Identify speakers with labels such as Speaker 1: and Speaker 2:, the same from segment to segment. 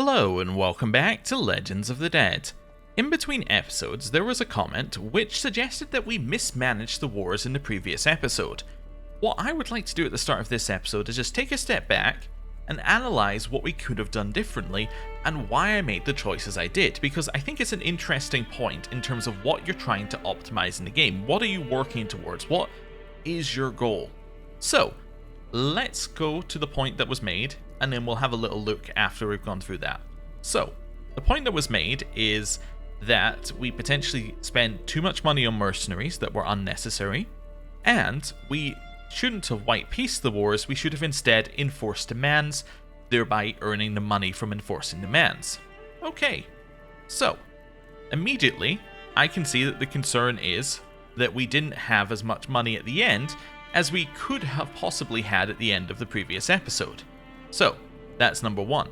Speaker 1: Hello and welcome back to Legends of the Dead. In between episodes, there was a comment which suggested that we mismanaged the wars in the previous episode. What I would like to do at the start of this episode is just take a step back and analyse what we could have done differently and why I made the choices I did, because I think it's an interesting point in terms of what you're trying to optimise in the game. What are you working towards? What is your goal? So, let's go to the point that was made, and then we'll have a little look after we've gone through that. So, the point that was made is that we potentially spent too much money on mercenaries that were unnecessary, and we shouldn't have white pieced the wars, we should have instead enforced demands, thereby earning the money from enforcing demands. Okay, so, immediately, I can see that the concern is that we didn't have as much money at the end as we could have possibly had at the end of the previous episode. So, that's number one.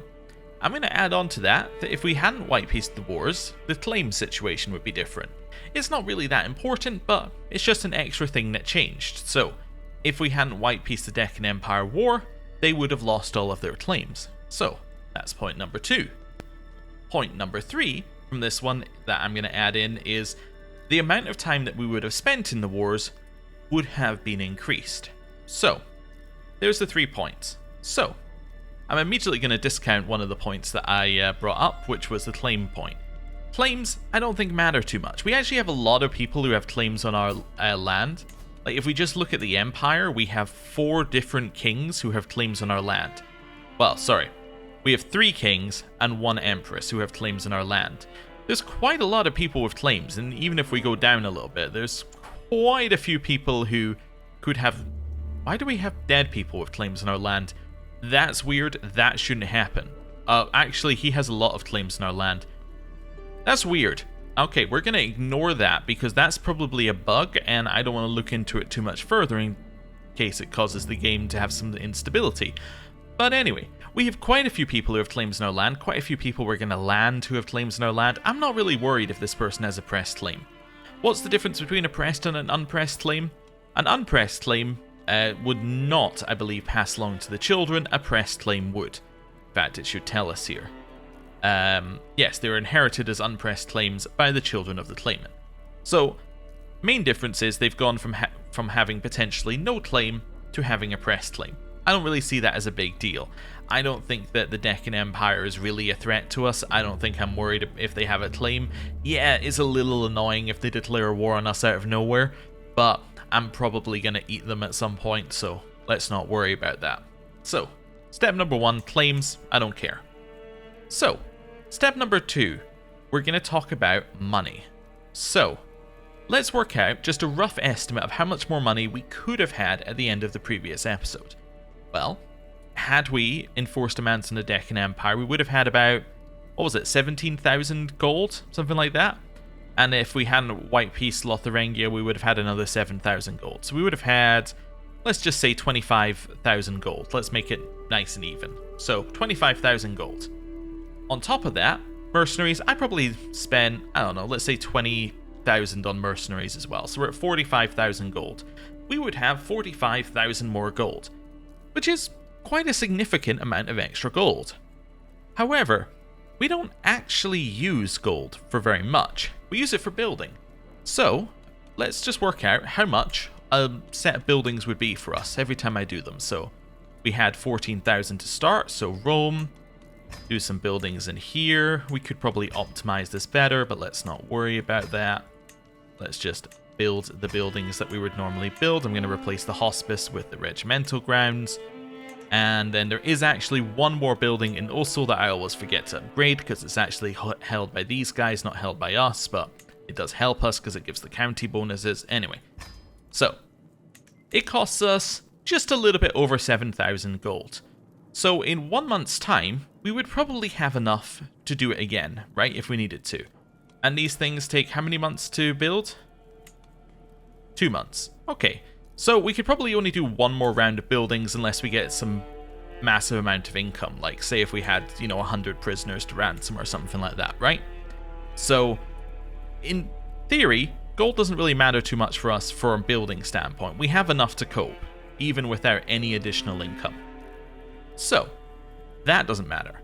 Speaker 1: I'm going to add on to that if we hadn't white pieced the wars, the claim situation would be different. It's not really that important, but it's just an extra thing that changed. So, if we hadn't white pieced the Deccan Empire War, they would have lost all of their claims. So, that's point number two. Point number three from this one that I'm going to add in is the amount of time that we would have spent in the wars would have been increased. So, there's the 3 points. So, I'm immediately going to discount one of the points that I brought up, which was the claim point. Claims, I don't think matter too much. We actually have a lot of people who have claims on our land. Like, if we just look at the Empire, we have 4 different kings who have claims on our land. Well, sorry. We have 3 kings and 1 empress who have claims on our land. There's quite a lot of people with claims, and even if we go down a little bit, there's quite a few people who could have... Why do we have dead people with claims on our land? That's weird. That shouldn't happen. Actually, he has a lot of claims on our land. That's weird. Okay, we're going to ignore that because that's probably a bug, and I don't want to look into it too much further in case it causes the game to have some instability. But anyway, we have quite a few people who have claims on our land, quite a few people we're going to land who have claims on our land. I'm not really worried if this person has a pressed claim. What's the difference between a pressed and an unpressed claim? An unpressed claim would not, I believe, pass along to the children. A pressed claim would. In fact, it should tell us here. Yes, they're inherited as unpressed claims by the children of the claimant. So, main difference is they've gone from having potentially no claim to having a pressed claim. I don't really see that as a big deal. I don't think that the Deccan Empire is really a threat to us. I don't think I'm worried if they have a claim. Yeah, it's a little annoying if they declare a war on us out of nowhere, but I'm probably going to eat them at some point, so let's not worry about that. So, step number 1, claims, I don't care. So, step number 2, we're going to talk about money. So, let's work out just a rough estimate of how much more money we could have had at the end of the previous episode. Well, had we enforced demands on the Deccan Empire, we would have had about, 17,000 gold? Something like that? And if we hadn't white pieced Lotharingia, we would have had another 7,000 gold. So we would have had, let's just say 25,000 gold. Let's make it nice and even. So 25,000 gold. On top of that, mercenaries, I probably spent, I don't know, let's say 20,000 on mercenaries as well. So we're at 45,000 gold. We would have 45,000 more gold, which is quite a significant amount of extra gold. However, we don't actually use gold for very much. We use it for building. So, let's just work out how much a set of buildings would be for us every time I do them. So, we had 14,000 to start, so Rome, do some buildings in here. We could probably optimize this better, but let's not worry about that. Let's just build the buildings that we would normally build. I'm going to replace the hospice with the regimental grounds. And then there is actually one more building in Usul that I always forget to upgrade because it's actually held by these guys, not held by us, but it does help us because it gives the county bonuses. Anyway, so it costs us just a little bit over 7,000 gold. So in 1 month's time, we would probably have enough to do it again, right, if we needed to. And these things take how many months to build? 2 months. Okay. So we could probably only do one more round of buildings unless we get some massive amount of income, like say if we had, 100 prisoners to ransom or something like that, right? So, in theory, gold doesn't really matter too much for us from a building standpoint. We have enough to cope, even without any additional income. So, that doesn't matter.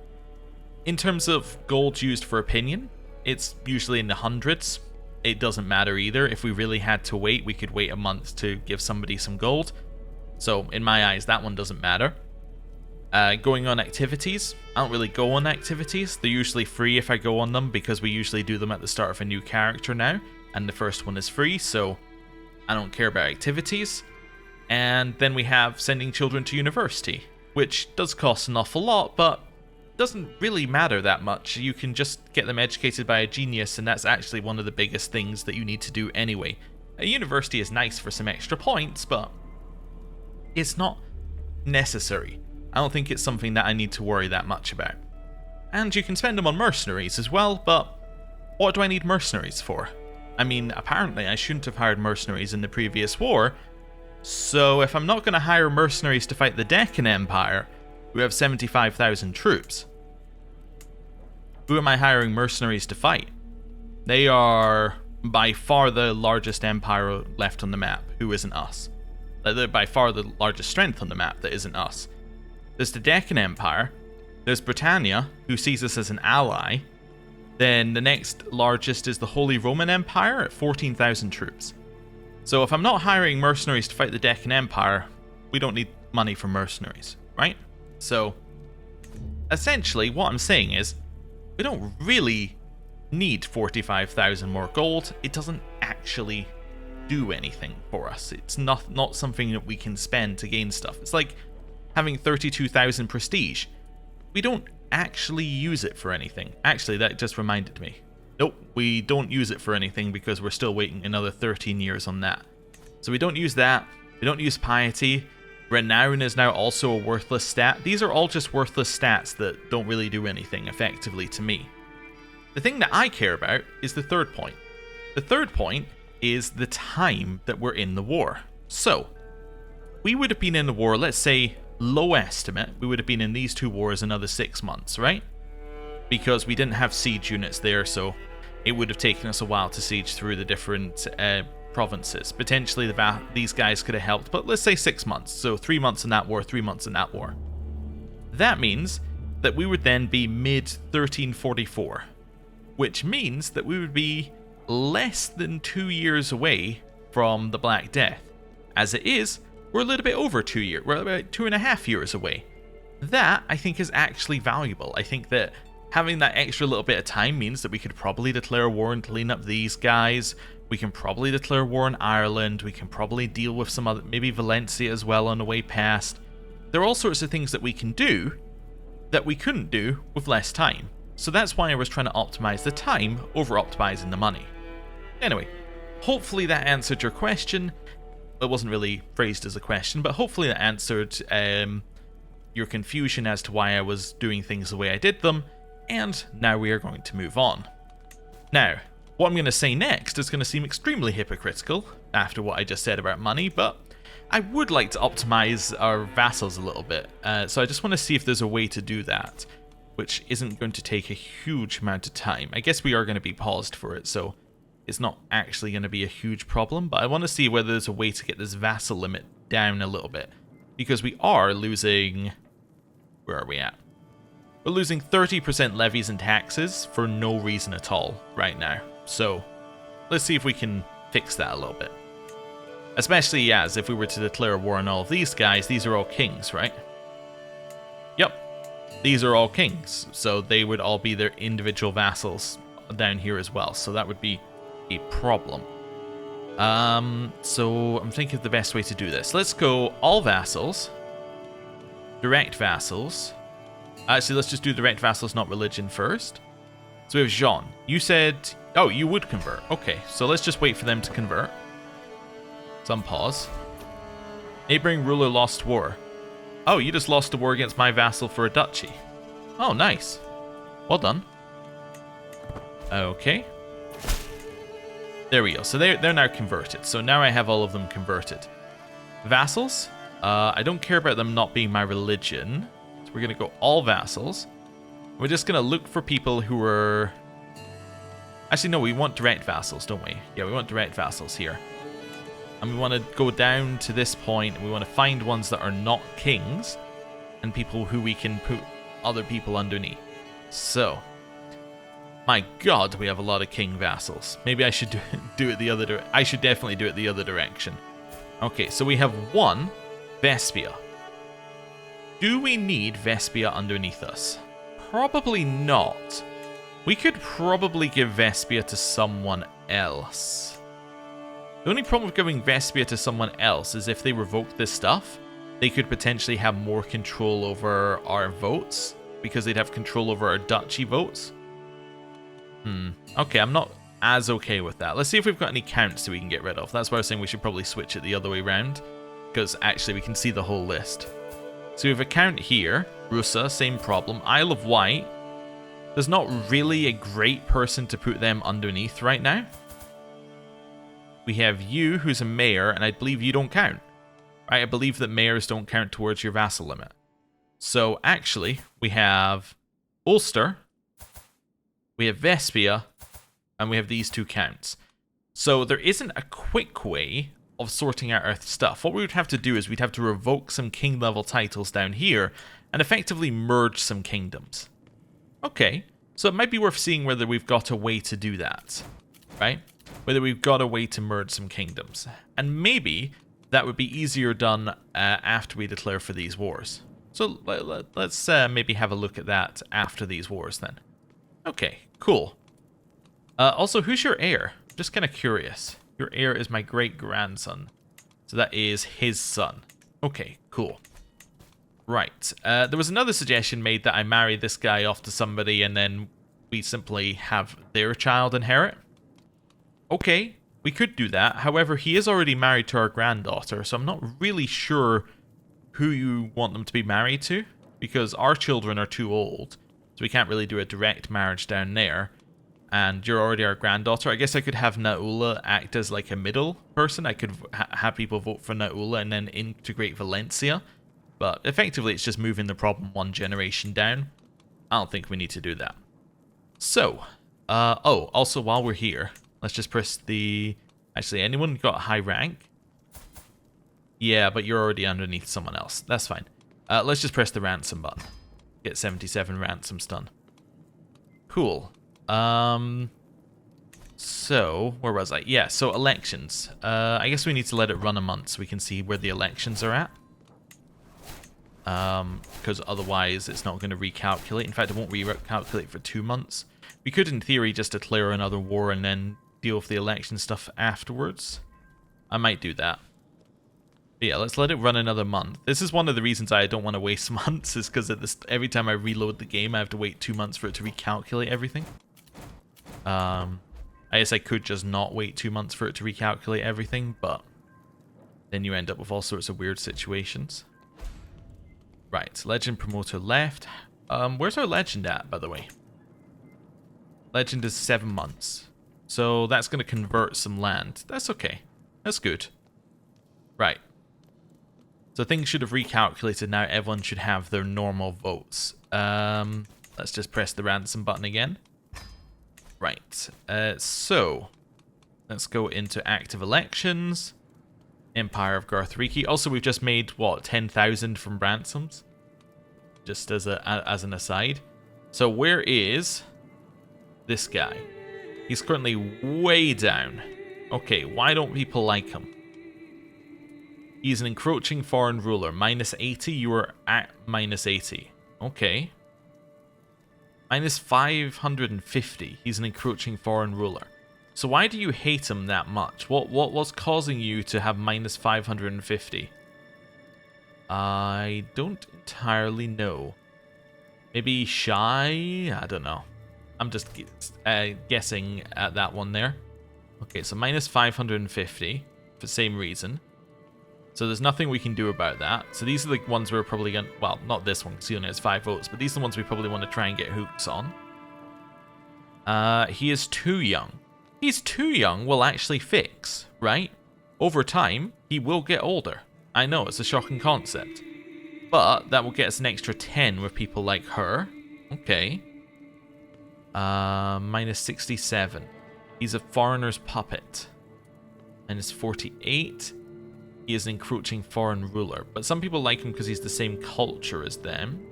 Speaker 1: In terms of gold used for opinion, it's usually in the hundreds. It doesn't matter either. If we really had to wait, we could wait a month to give somebody some gold. So in my eyes, that one doesn't matter. Going on activities, I don't really go on activities. They're usually free if I go on them, because we usually do them at the start of a new character now, and the first one is free, so I don't care about activities. And then we have sending children to university, which does cost an awful lot, but doesn't really matter that much. You can just get them educated by a genius, and that's actually one of the biggest things that you need to do anyway. A university is nice for some extra points, but it's not necessary. I don't think it's something that I need to worry that much about. And you can spend them on mercenaries as well, but what do I need mercenaries for? I mean, apparently I shouldn't have hired mercenaries in the previous war, so if I'm not going to hire mercenaries to fight the Deccan Empire, who have 75,000 troops, who am I hiring mercenaries to fight? They are by far the largest empire left on the map, who isn't us. They're by far the largest strength on the map that isn't us. There's the Deccan Empire, there's Britannia, who sees us as an ally, then the next largest is the Holy Roman Empire at 14,000 troops. So if I'm not hiring mercenaries to fight the Deccan Empire, we don't need money for mercenaries, right? So essentially what I'm saying is, we don't really need 45,000 more gold. It doesn't actually do anything for us. It's not something that we can spend to gain stuff. It's like having 32,000 prestige. We don't actually use it for anything. Actually, that just reminded me. Nope, we don't use it for anything because we're still waiting another 13 years on that. So we don't use that. We don't use piety. Renown is now also a worthless stat. These are all just worthless stats that don't really do anything effectively to me. The thing that I care about is the third point. The third point is the time that we're in the war. So, we would have been in the war, let's say, low estimate, we would have been in these two wars another 6 months, right? Because we didn't have siege units there, so it would have taken us a while to siege through the different provinces. Potentially these guys could have helped, but let's say 6 months. So 3 months in that war, 3 months in that war. That means that we would then be mid-1344, which means that we would be less than 2 years away from the Black Death. As it is, we're a little bit over 2 years. We're about 2.5 years away. That, I think, is actually valuable. I think that having that extra little bit of time means that we could probably declare war and clean up these guys. We can probably declare war in Ireland. We can probably deal with some other, maybe Valencia as well on the way past. There are all sorts of things that we can do that we couldn't do with less time. So that's why I was trying to optimize the time over optimizing the money. Anyway, hopefully that answered your question. It wasn't really phrased as a question, but hopefully that answered your confusion as to why I was doing things the way I did them, and now we are going to move on. Now, what I'm going to say next is going to seem extremely hypocritical after what I just said about money, but I would like to optimize our vassals a little bit, so I just want to see if there's a way to do that, which isn't going to take a huge amount of time. I guess we are going to be paused for it, so it's not actually going to be a huge problem, but I want to see whether there's a way to get this vassal limit down a little bit, because we are losing... Where are we at? We're losing 30% levies and taxes for no reason at all right now, so let's see if we can fix that a little bit. Especially, yeah, as if we were to declare war on all of these guys. These are all kings, right? Yep, these are all kings, so they would all be their individual vassals down here as well, so that would be a problem. So I'm thinking of the best way to do this. Let's go all vassals, direct vassals. Actually, let's just do direct vassals, not religion first. So we have Jean. You said, oh, you would convert. Okay, so let's just wait for them to convert. Some pause. Neighboring ruler lost war. Oh, you just lost a war against my vassal for a duchy. Oh, nice. Well done. Okay. There we go. So they're now converted. So now I have all of them converted. Vassals. I don't care about them not being my religion. So we're going to go all vassals. We're just going to look for people who are... Actually, no, we want direct vassals, don't we? Yeah, we want direct vassals here. And we want to go down to this point, and we want to find ones that are not kings, and people who we can put other people underneath. So, my god, we have a lot of king vassals. Maybe I should do it the other I should definitely do it the other direction. Okay, so we have one Vespia. Do we need Vespia underneath us? Probably not. We could probably give Vespia to someone else. The only problem with giving Vespia to someone else is if they revoke this stuff, they could potentially have more control over our votes, because they'd have control over our duchy votes. Okay, I'm not as okay with that. Let's see if we've got any counts that we can get rid of. That's why I was saying we should probably switch it the other way around, because actually we can see the whole list. So we have a count here. Rusa, same problem. Isle of Wight. There's not really a great person to put them underneath right now. We have you, who's a mayor, and I believe you don't count. Right? I believe that mayors don't count towards your vassal limit. So actually, we have Ulster, we have Vespia, and we have these two counts. So there isn't a quick way of sorting out our stuff. What we would have to do is we'd have to revoke some king level titles down here and effectively merge some kingdoms. Okay, so it might be worth seeing whether we've got a way to do that, right? Whether we've got a way to merge some kingdoms. And maybe that would be easier done after we declare for these wars. So let's maybe have a look at that after these wars then. Okay, cool. Also, who's your heir? I'm just kind of curious. Your heir is my great-grandson. So that is his son. Okay, cool. Right. There was another suggestion made that I marry this guy off to somebody and then we simply have their child inherit. Okay, we could do that. However, he is already married to our granddaughter, so I'm not really sure who you want them to be married to, because our children are too old, so we can't really do a direct marriage down there. And you're already our granddaughter. I guess I could have Naula act as like a middle person. I could have people vote for Naula and then integrate Valencia. But effectively, it's just moving the problem one generation down. I don't think we need to do that. So, oh, also while we're here, let's just press the... Actually, anyone got a high rank? Yeah, but you're already underneath someone else. That's fine. Let's just press the ransom button. Get 77 ransoms done. Cool. So, where was I? Yeah, so elections. I guess we need to let it run a month so we can see where the elections are at. Because otherwise it's not going to recalculate. In fact, it won't recalculate for 2 months. We could, in theory, just declare another war and then deal with the election stuff afterwards. I might do that. But yeah, let's let it run another month. This is one of the reasons I don't want to waste months, is because every time I reload the game, I have to wait 2 months for it to recalculate everything. I guess I could just not wait 2 months for it to recalculate everything, but then you end up with all sorts of weird situations. Right, legend promoter left. Where's our legend at, by the way? Legend is 7 months. So that's going to convert some land. That's okay. That's good. Right. So things should have recalculated now. Everyone should have their normal votes. Let's just press the ransom button again. Right. So let's go into active elections. Empire of Garthriki. Also, we've just made, what, 10,000 from ransoms? Just as an aside. So where is this guy? He's currently way down. Okay, why don't people like him? He's an encroaching foreign ruler. Minus 80, you are at minus 80. Okay. Minus 550, he's an encroaching foreign ruler. So why do you hate him that much? What was causing you to have minus 550? I don't entirely know. Maybe shy? I don't know. I'm just guessing at that one there. Okay, so minus 550 for the same reason. So there's nothing we can do about that. So these are the ones we're probably going to... Well, not this one, because he only has 5 votes, but these are the ones we probably want to try and get hooks on. He is too young. He's too young will actually fix, right? Over time, he will get older. I know, it's a shocking concept. But that will get us an extra 10 with people like her. Okay. Minus 67. He's a foreigner's puppet. Minus 48. He is an encroaching foreign ruler. But some people like him because he's the same culture as them.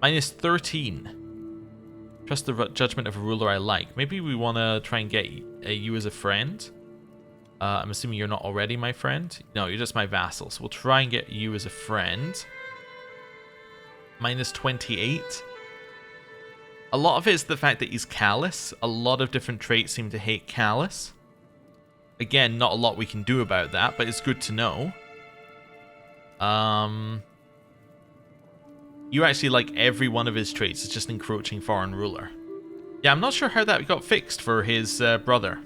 Speaker 1: Minus 13. Trust the judgment of a ruler I like. Maybe we want to try and get you as a friend. I'm assuming you're not already my friend. No, you're just my vassal. So we'll try and get you as a friend. Minus 28. A lot of it is the fact that he's callous. A lot of different traits seem to hate callous. Again, not a lot we can do about that, but it's good to know. You actually like every one of his traits. It's just encroaching foreign ruler. Yeah, I'm not sure how that got fixed for his brother.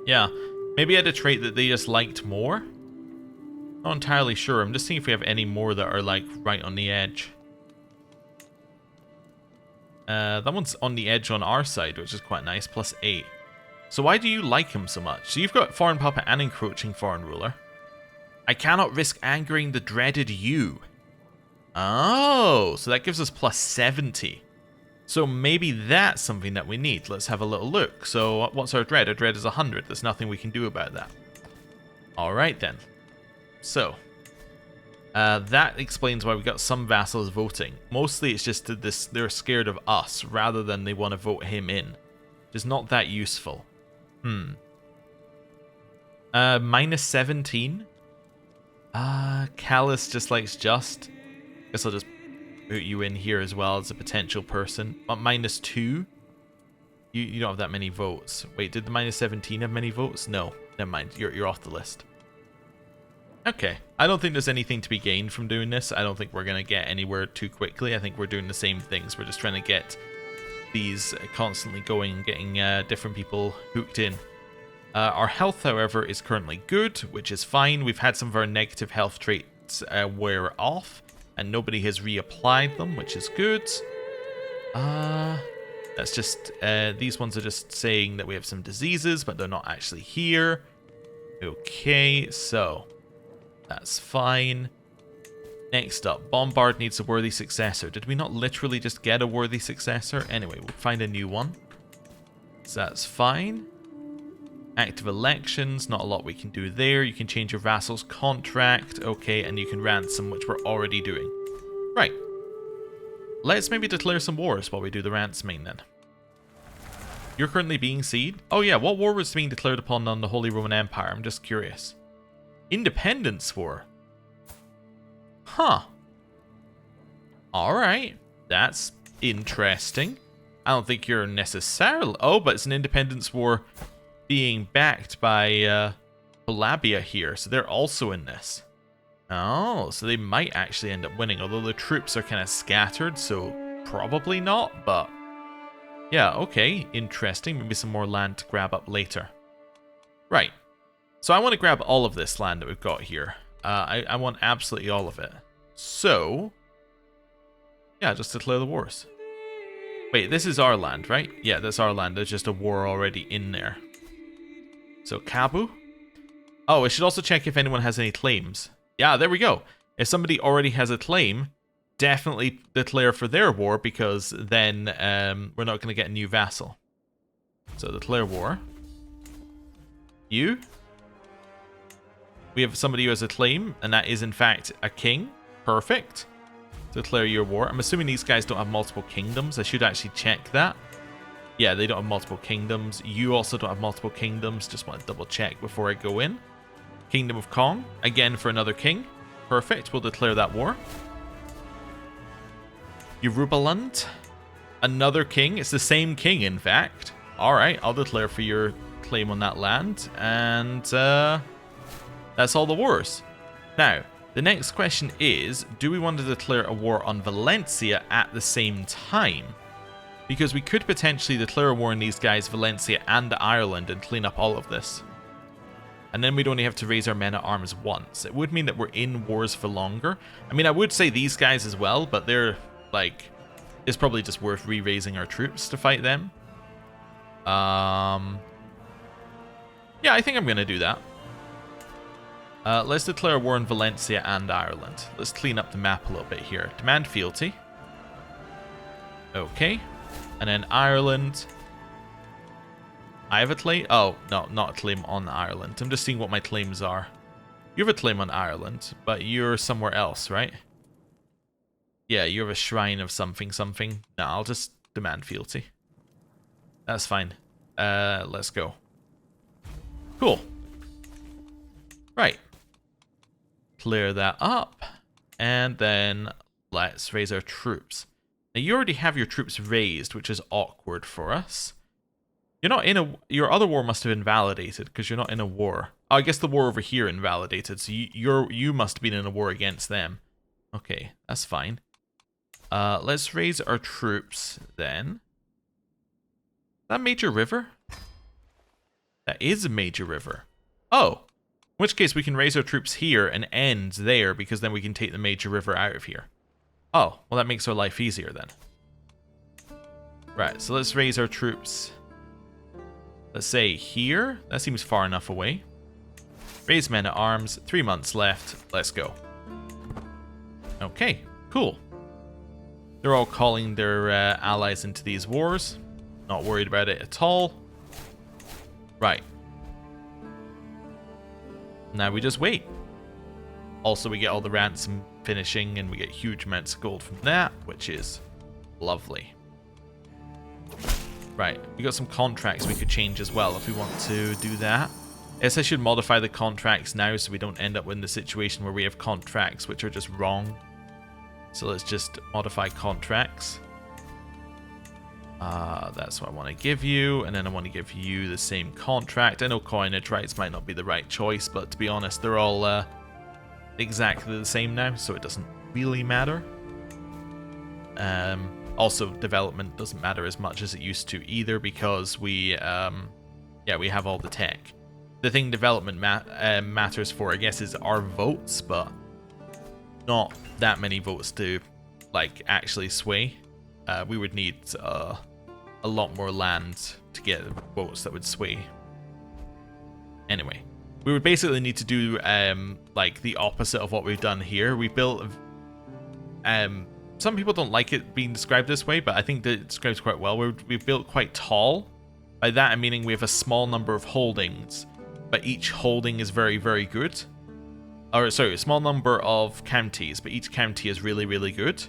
Speaker 1: Yeah, maybe he had a trait that they just liked more. Not entirely sure. I'm just seeing if we have any more that are like right on the edge. That one's on the edge on our side, which is quite nice. Plus 8. So why do you like him so much? So you've got foreign puppet and encroaching foreign ruler. I cannot risk angering the dreaded you. Oh, so that gives us plus 70. So maybe that's something that we need. Let's have a little look. So what's our dread? Our dread is 100. There's nothing we can do about that. Alright then. So, that explains why we got some vassals voting. Mostly it's just that they're scared of us rather than they want to vote him in. Which is not that useful. Minus 17. Callus just likes just. Guess I'll just put you in here as well as a potential person. But minus 2. You don't have that many votes. Wait, did the minus 17 have many votes? No, never mind. You're off the list. Okay, I don't think there's anything to be gained from doing this. I don't think we're going to get anywhere too quickly. I think we're doing the same things. We're just trying to get these constantly going and getting different people hooked in. Our health, however, is currently good, which is fine. We've had some of our negative health traits wear off, and nobody has reapplied them, which is good. That's just, these ones are just saying that we have some diseases, but they're not actually here. Okay, so that's fine. Next up, Bombard needs a worthy successor. Did we not literally just get a worthy successor? Anyway, we'll find a new one. So that's fine. Active elections, not a lot we can do there. You can change your vassal's contract. Okay, and you can ransom, which we're already doing. Right. Let's maybe declare some wars while we do the ransoming then. You're currently being sieged? Oh yeah, what war was being declared upon on the Holy Roman Empire? I'm just curious. Independence War. Huh. Alright. That's interesting. I don't think you're necessarily... Oh, but it's an independence war being backed by Polabia here. So they're also in this. Oh, so they might actually end up winning. Although the troops are kind of scattered, so probably not. But yeah, okay. Interesting. Maybe some more land to grab up later. Right. So I want to grab all of this land that we've got here. I want absolutely all of it. So, yeah, just declare the wars. Wait, this is our land, right? Yeah, that's our land. There's just a war already in there. So, Kabu. Oh, I should also check if anyone has any claims. Yeah, there we go. If somebody already has a claim, definitely declare for their war, because then we're not going to get a new vassal. So, declare war. You. We have somebody who has a claim, and that is in fact a king. Perfect. Declare your war. I'm assuming these guys don't have multiple kingdoms. I should actually check that. Yeah, they don't have multiple kingdoms. You also don't have multiple kingdoms. Just want to double check before I go in. Kingdom of Kong. Again for another king. Perfect. We'll declare that war. Yorubaland. Another king. It's the same king, in fact. Alright, I'll declare for your claim on that land. And, that's all the wars. Now, the next question is, do we want to declare a war on Valencia at the same time? Because we could potentially declare a war on these guys, Valencia and Ireland, and clean up all of this. And then we'd only have to raise our men at arms once. It would mean that we're in wars for longer. I mean, I would say these guys as well, but they're, like, it's probably just worth re-raising our troops to fight them. Yeah, I think I'm going to do that. Let's declare war on Valencia and Ireland. Let's clean up the map a little bit here. Demand fealty. Okay. And then Ireland. I have a claim? Oh, no, not a claim on Ireland. I'm just seeing what my claims are. You have a claim on Ireland, but you're somewhere else, right? Yeah, you have a shrine of something, something. No, I'll just demand fealty. That's fine. Let's go. Cool. Right. Clear that up. And then let's raise our troops. Now you already have your troops raised, which is awkward for us. You're not in a... Your other war must have invalidated, because you're not in a war. Oh, I guess the war over here invalidated, so you must have been in a war against them. Okay, that's fine. Let's raise our troops then. Is that a major river? That is a major river. Oh, in which case we can raise our troops here and end there, because then we can take the major river out of here. Oh, well that makes our life easier then. Right, so let's raise our troops. Let's say here. That seems far enough away. Raise men at arms. 3 months left. Let's go. Okay, cool. They're all calling their allies into these wars. Not worried about it at all. Right. Now we just wait. Also, we get all the ransom finishing, and we get huge amounts of gold from that, which is lovely. Right, we got some contracts we could change as well if we want to do that. I guess I should modify the contracts now so we don't end up in the situation where we have contracts which are just wrong. So let's just modify contracts. That's what I want to give you, and then I want to give you the same contract. I know coinage rights might not be the right choice, but to be honest, they're all exactly the same now, so it doesn't really matter. Also, development doesn't matter as much as it used to either, because we have all the tech. The thing development matters for, I guess, is our votes, but not that many votes to, like, actually sway. We would need a lot more land to get votes that would sway. Anyway, we would basically need to do, like, the opposite of what we've done here. We built... some people don't like it being described this way, but I think that it describes quite well. We've built quite tall. By that, I'm meaning we have a small number of holdings, but each holding is very, very good. Or, sorry, a small number of counties, but each county is really, really good.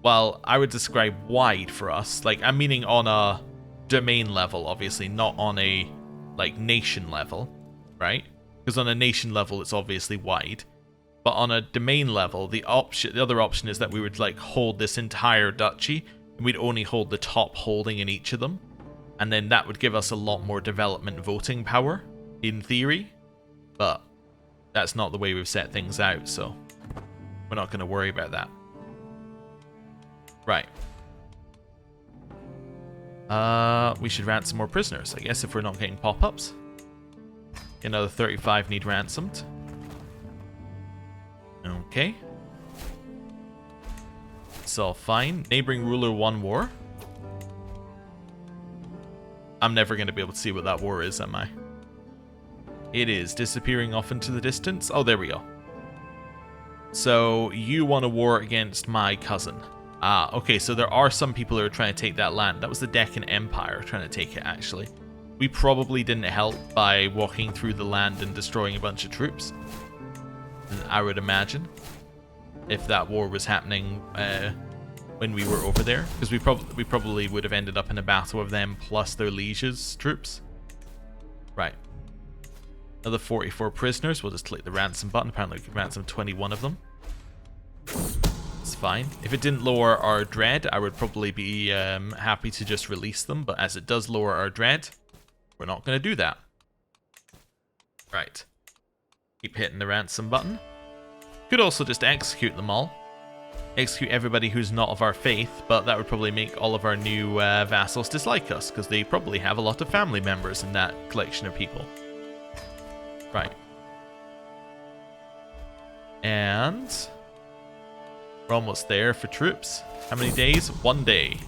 Speaker 1: Well, I would describe wide for us. Like, I'm meaning on a domain level, obviously, not on a, like, nation level, right? Because on a nation level, it's obviously wide. But on a domain level, the other option is that we would, like, hold this entire duchy, and we'd only hold the top holding in each of them. And then that would give us a lot more development voting power, in theory. But that's not the way we've set things out, so we're not going to worry about that. Right. We should ransom more prisoners, I guess, if we're not getting pop-ups. Another 35 need ransomed. Okay. It's all fine. Neighboring ruler won war. I'm never going to be able to see what that war is, am I? It is disappearing off into the distance. Oh, there we go. So, you won a war against my cousin. Ah, okay, so there are some people who are trying to take that land. That was the Deccan Empire trying to take it, actually. We probably didn't help by walking through the land and destroying a bunch of troops. I would imagine, if that war was happening when we were over there, because we probably would have ended up in a battle with them plus their liege's troops. Right. Another 44 prisoners. We'll just click the ransom button. Apparently we can ransom 21 of them. It's fine. If it didn't lower our dread, I would probably be happy to just release them, but as it does lower our dread, we're not going to do that. Right. Keep hitting the ransom button. Could also just execute them all. Execute everybody who's not of our faith, but that would probably make all of our new vassals dislike us, because they probably have a lot of family members in that collection of people. Right. And we're almost there for troops. How many days? 1 day.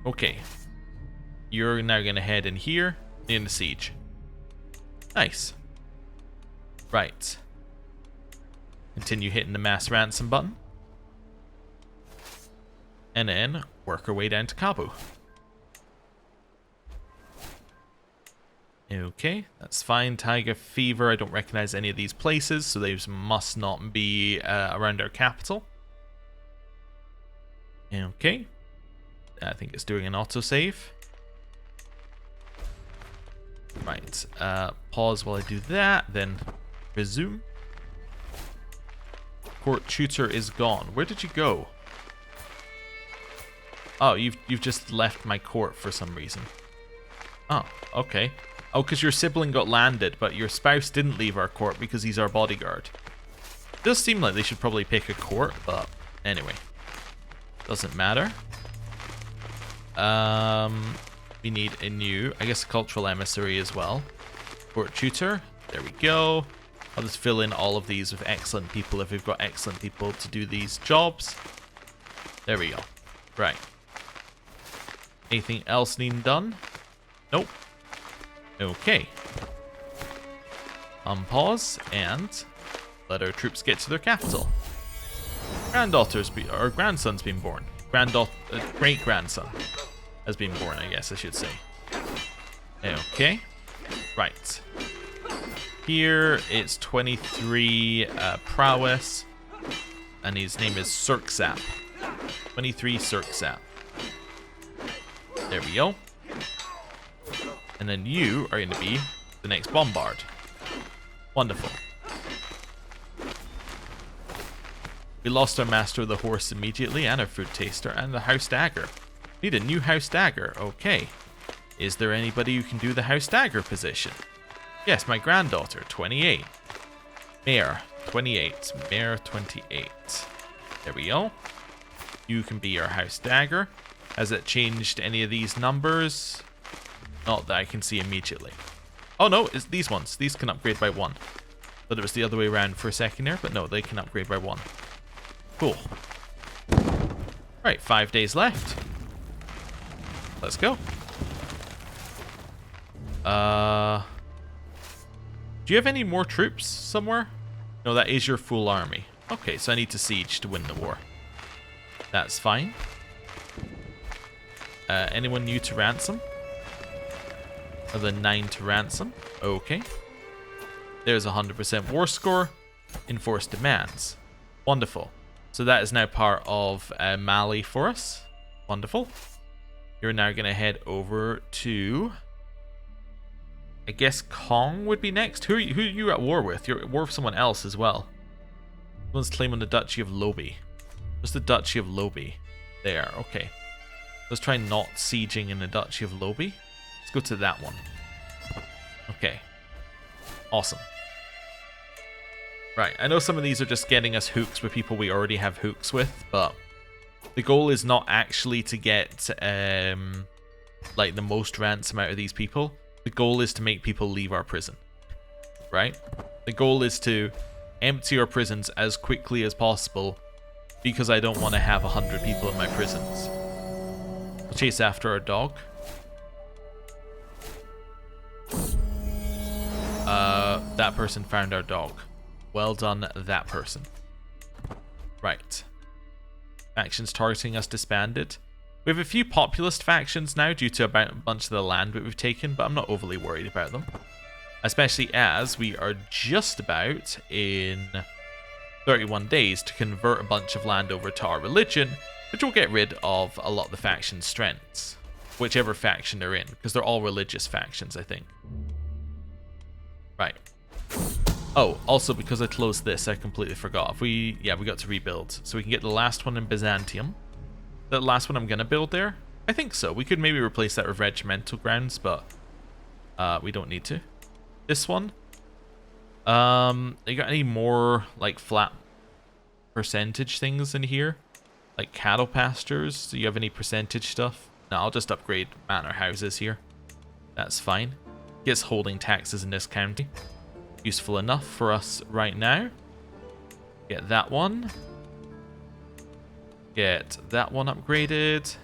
Speaker 1: Okay. You're now going to head in here, in the siege. Nice. Right. Continue hitting the mass ransom button. And then work our way down to Cabo. Okay, that's fine. Tiger Fever, I don't recognize any of these places, so these must not be around our capital. Okay. I think it's doing an autosave. Right, pause while I do that, then resume. Court tutor is gone. Where did you go? Oh, you've just left my court for some reason. Oh, okay. Oh, because your sibling got landed, but your spouse didn't leave our court because he's our bodyguard. It does seem like they should probably pick a court, but anyway. Doesn't matter. We need a new, I guess, cultural emissary as well. Court tutor. There we go. I'll just fill in all of these with excellent people if we've got excellent people to do these jobs. There we go. Right. Anything else needing done? Nope. Okay. Unpause and let our troops get to their capital. Grandson's been born. Great-grandson has been born, I guess I should say. Okay. Right. Here it's 23 prowess, and his name is Cirksap. 23 Cirksap. There we go. And then you are going to be the next bombard. Wonderful. We lost our master of the horse immediately, and our food taster, and the house dagger. Need a new house dagger. Okay. Is there anybody who can do the house dagger position? Yes, my granddaughter, 28. Mare, 28. Mare, 28. There we go. You can be our house dagger. Has it changed any of these numbers? Not that I can see immediately. Oh no, it's these ones. These can upgrade by 1. Thought it was the other way around for a second there, but no, they can upgrade by 1. Cool. Right, 5 days left. Let's go. Do you have any more troops somewhere? No, that is your full army. Okay, so I need to siege to win the war. That's fine. Anyone new to ransom? Other 9 to ransom. Okay. There's 100% war score. Enforced demands. Wonderful. So that is now part of Mali for us. Wonderful. You're now going to head over to... I guess Kong would be next. Who are you at war with? You're at war with someone else as well. Someone's claiming the Duchy of Lobi. What's the Duchy of Lobi? There, okay. Let's try not sieging in the Duchy of Lobi. Let's go to that one. Okay. Awesome. Right, I know some of these are just getting us hooks with people we already have hooks with, but the goal is not actually to get like the most ransom out of these people. The goal is to make people leave our prison. Right? The goal is to empty our prisons as quickly as possible because I don't want to have 100 people in my prisons. We'll chase after our dog. That person found our dog. Well done, that person. Right. Factions targeting us disbanded. We have a few populist factions now due to a bunch of the land that we've taken, but I'm not overly worried about them. Especially as we are just about, in 31 days, to convert a bunch of land over to our religion, which will get rid of a lot of the faction strengths. Whichever faction they're in, because they're all religious factions, I think. Right. Oh, also because I closed this, I completely forgot. We got to rebuild. So we can get the last one in Byzantium. The last one I'm going to build there? I think so. We could maybe replace that with regimental grounds, but we don't need to. This one. You got any more like flat percentage things in here? Like cattle pastures? Do you have any percentage stuff? No, I'll just upgrade manor houses here. That's fine. Gets holding taxes in this county. Useful enough for us right now. Get that one. Get that one upgraded.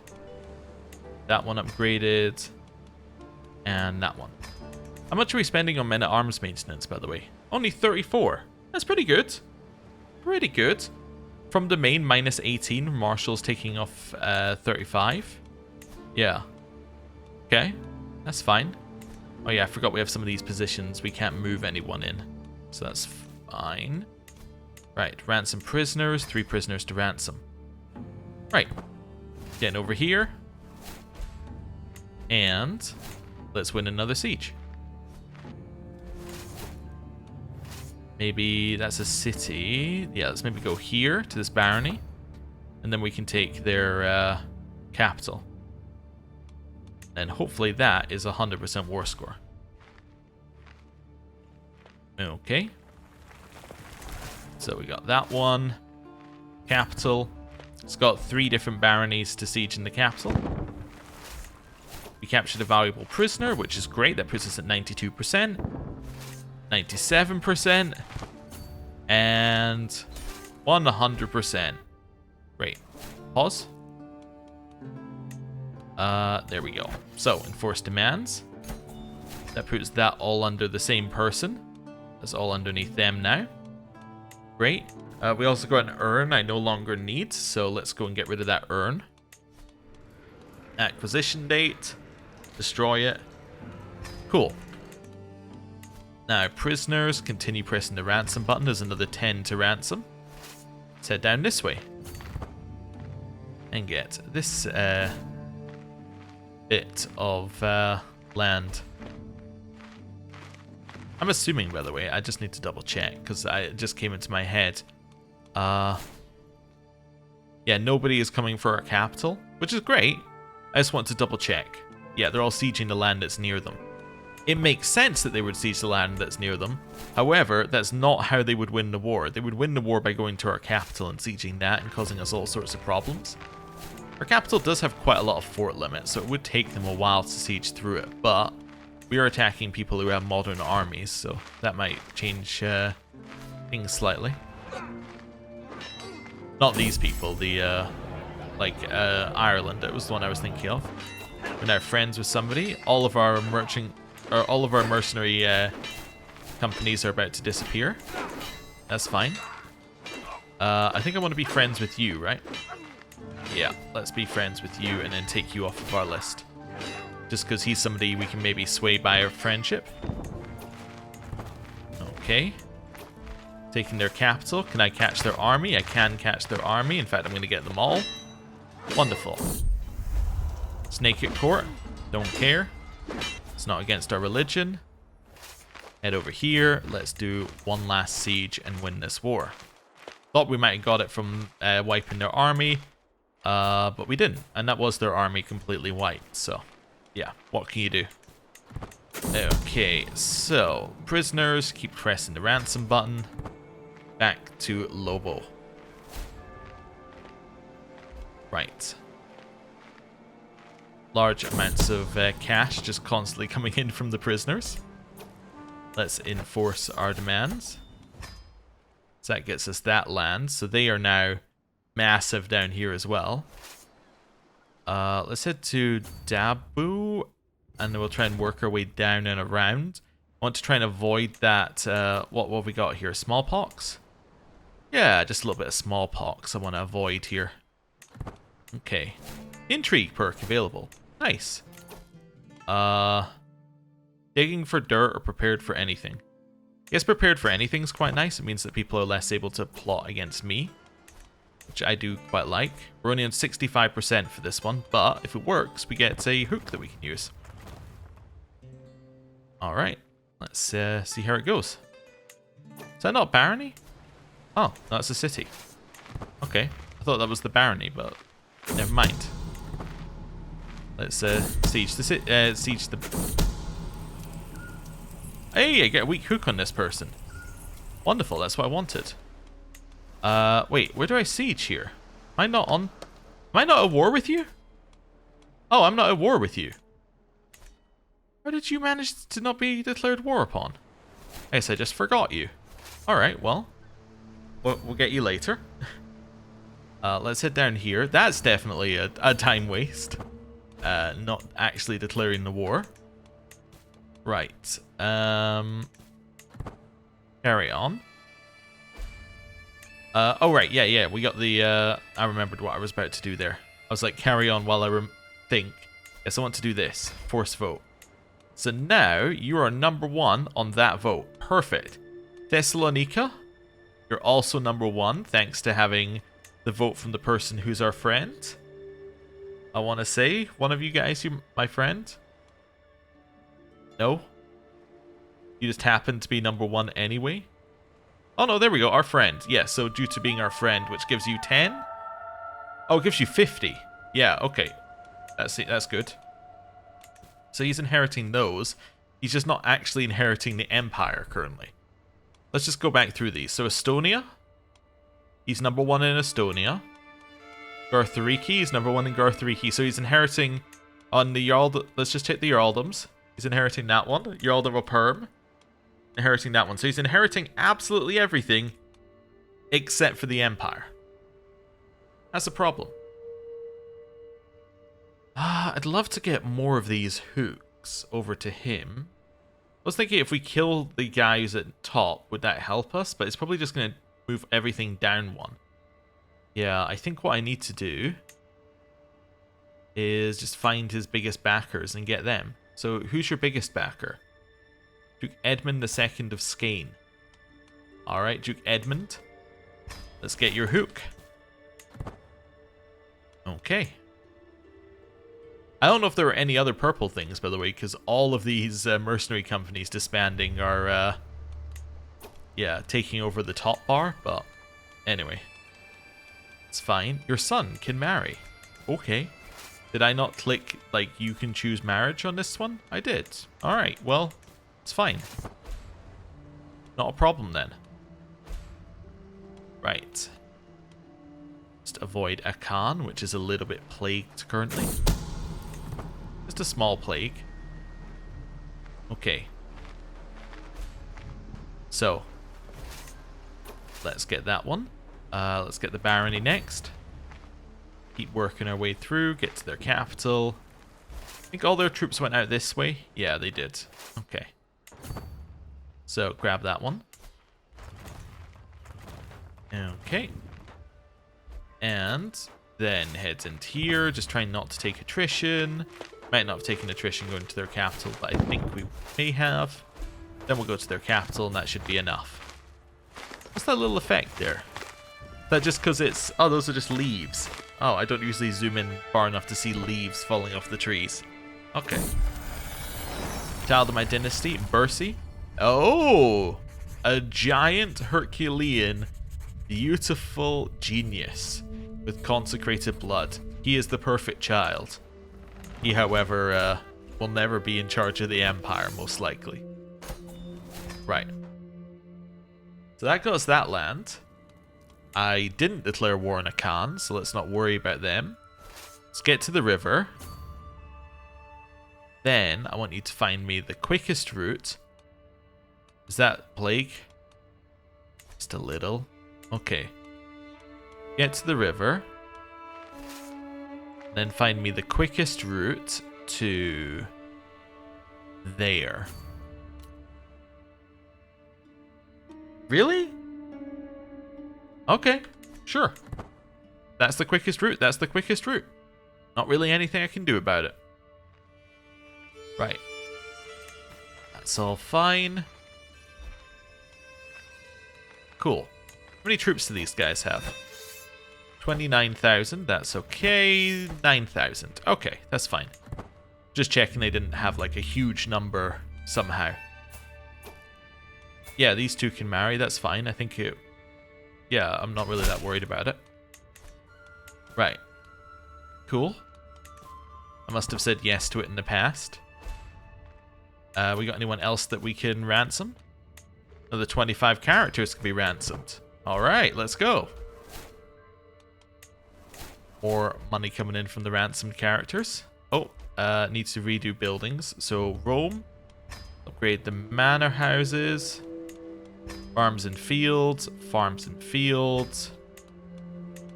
Speaker 1: That one upgraded. And that one. How much are we spending on men-at-arms maintenance, by the way? Only 34. That's pretty good. Pretty good. From the main, minus 18. Marshall's taking off 35. Yeah. Okay. That's fine. Oh yeah, I forgot we have some of these positions we can't move anyone in. So that's fine. Right, ransom prisoners. 3 prisoners to ransom. Right. Getting over here. And let's win another siege. Maybe that's a city. Yeah, let's maybe go here to this barony. And then we can take their capital. And hopefully that is 100% war score. Okay. So we got that one. Capital. It's got 3 different baronies to siege in the capital. We captured a valuable prisoner, which is great. That puts us at 92%. 97%. And 100%. Great. Pause. There we go. So, enforce demands. That puts that all under the same person. That's all underneath them now. Great. We also got an urn I no longer need, so let's go and get rid of that urn. Acquisition date. Destroy it. Cool. Now, prisoners, continue pressing the ransom button. There's another 10 to ransom. Let's head down this way. And get this bit of land. I'm assuming, by the way, I just need to double check, because it just came into my head. Yeah, nobody is coming for our capital, which is great. I just want to double check. Yeah, they're all sieging the land that's near them. It makes sense that they would siege the land that's near them. However, that's not how they would win the war. They would win the war by going to our capital and sieging that and causing us all sorts of problems. Our capital does have quite a lot of fort limits, so it would take them a while to siege through it, but we are attacking people who have modern armies, so that might change things slightly. Not these people, the Ireland, that was the one I was thinking of. We're now friends with somebody. All of our mercenary companies are about to disappear. That's fine. I think I want to be friends with you, right? Yeah, let's be friends with you and then take you off of our list. Just because he's somebody we can maybe sway by our friendship. Okay. Taking their capital. Can I catch their army? I can catch their army. In fact, I'm going to get them all. Wonderful. Snake at court. Don't care. It's not against our religion. Head over here. Let's do one last siege and win this war. Thought we might have got it from wiping their army. But we didn't. And that was their army completely wiped. So, yeah. What can you do? Okay. So, prisoners. Keep pressing the ransom button. Back to Lobo. Right. Large amounts of cash just constantly coming in from the prisoners. Let's enforce our demands. So that gets us that land. So they are now massive down here as well. Let's head to Dabu. And then we'll try and work our way down and around. I want to try and avoid that. What have we got here? Smallpox? Yeah, just a little bit of smallpox I want to avoid here. Okay. Intrigue perk available. Nice. Digging for dirt or prepared for anything. I guess prepared for anything is quite nice. It means that people are less able to plot against me, which I do quite like. We're only on 65% for this one, but if it works, we get a hook that we can use. Alright, let's see how it goes. Is that not barony? Oh, that's a city. Okay, I thought that was the barony, but never mind. Let's siege the siege the. Hey, I get a weak hook on this person. Wonderful, that's what I wanted. Wait, where do I siege here? Am I not at war with you? Oh, I'm not at war with you. How did you manage to not be declared war upon? I guess I just forgot you. Alright, well, we'll get you later. Let's head down here. That's definitely a time waste. Not actually declaring the war. Right. Carry on. Oh, right. Yeah. We got the... I remembered what I was about to do there. I was like, carry on while I think. Yes, I want to do this. Force vote. So now, you are number 1 on that vote. Perfect. Thessalonica, you're also number 1, thanks to having the vote from the person who's our friend. I want to say. One of you guys, my friend? No? You just happen to be number 1 anyway? Oh no, there we go, our friend. Yeah, so due to being our friend, which gives you 10? Oh, it gives you 50. Yeah, okay. That's good. So he's inheriting those. He's just not actually inheriting the empire currently. Let's just go back through these. So Estonia. He's number 1 in Estonia. Garthariki is number 1 in Garthariki. So he's inheriting on the Jarl. Let's just take the Jarldoms. He's inheriting that one. Jarldom of Perm. Inheriting that one. So he's inheriting absolutely everything except for the Empire. That's a problem. I'd love to get more of these hooks over to him. I was thinking if we kill the guy who's at top, would that help us? But it's probably just going to move everything down 1. Yeah, I think what I need to do is just find his biggest backers and get them. So who's your biggest backer? Duke Edmund II of Skane. Alright, Duke Edmund. Let's get your hook. Okay. I don't know if there are any other purple things, by the way, because all of these mercenary companies disbanding are, yeah, taking over the top bar, but anyway. It's fine. Your son can marry. Okay. Did I not click, like, you can choose marriage on this one? I did. Alright, well, it's fine. Not a problem then. Right. Just avoid a Khan, which is a little bit plagued currently. Just a small plague. Okay. So. Let's get that one. Let's get the barony next. Keep working our way through, get to their capital. I think all their troops went out this way. Yeah, they did. Okay. So, grab that one. Okay. And then heads into here, just trying not to take attrition. Might not have taken attrition going to their capital, but I think we may have. Then we'll go to their capital, and that should be enough. What's that little effect there? Is that just because it's... Oh, those are just leaves. Oh, I don't usually zoom in far enough to see leaves falling off the trees. Okay. Child of my dynasty, Bercy. Oh! A giant Herculean, beautiful genius with consecrated blood. He is the perfect child. He, however, will never be in charge of the Empire, most likely. Right. So that got us that land. I didn't declare war on a Khan, so let's not worry about them. Let's get to the river. Then, I want you to find me the quickest route. Is that plague? Just a little. Okay. Get to the river. Then find me the quickest route to there. Really? Okay, sure. That's the quickest route. That's the quickest route. Not really anything I can do about it. Right. That's all fine. Cool. How many troops do these guys have? 29,000. That's okay. 9,000. Okay, that's fine. Just checking they didn't have like a huge number somehow. Yeah, these two can marry. That's fine. I think it... Yeah, I'm not really that worried about it. Right. Cool. I must have said yes to it in the past. We got anyone else that we can ransom? Another 25 characters can be ransomed. Alright, let's go. More money coming in from the ransomed characters. Oh, needs to redo buildings. So, Rome. Upgrade the manor houses. Farms and fields. Farms and fields.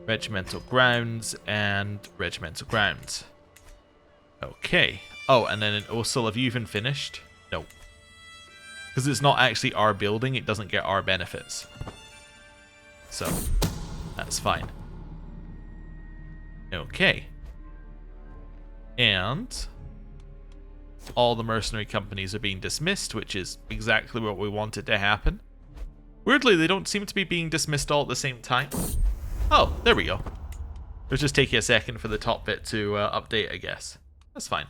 Speaker 1: Regimental grounds and regimental grounds. Okay. Oh, and then in Osil, have you even finished? No. Because it's not actually our building, it doesn't get our benefits. So, that's fine. Okay. And all the mercenary companies are being dismissed, which is exactly what we wanted to happen. Weirdly, they don't seem to be being dismissed all at the same time. Oh, there we go. It'll just take you a second for the top bit to update, I guess. That's fine.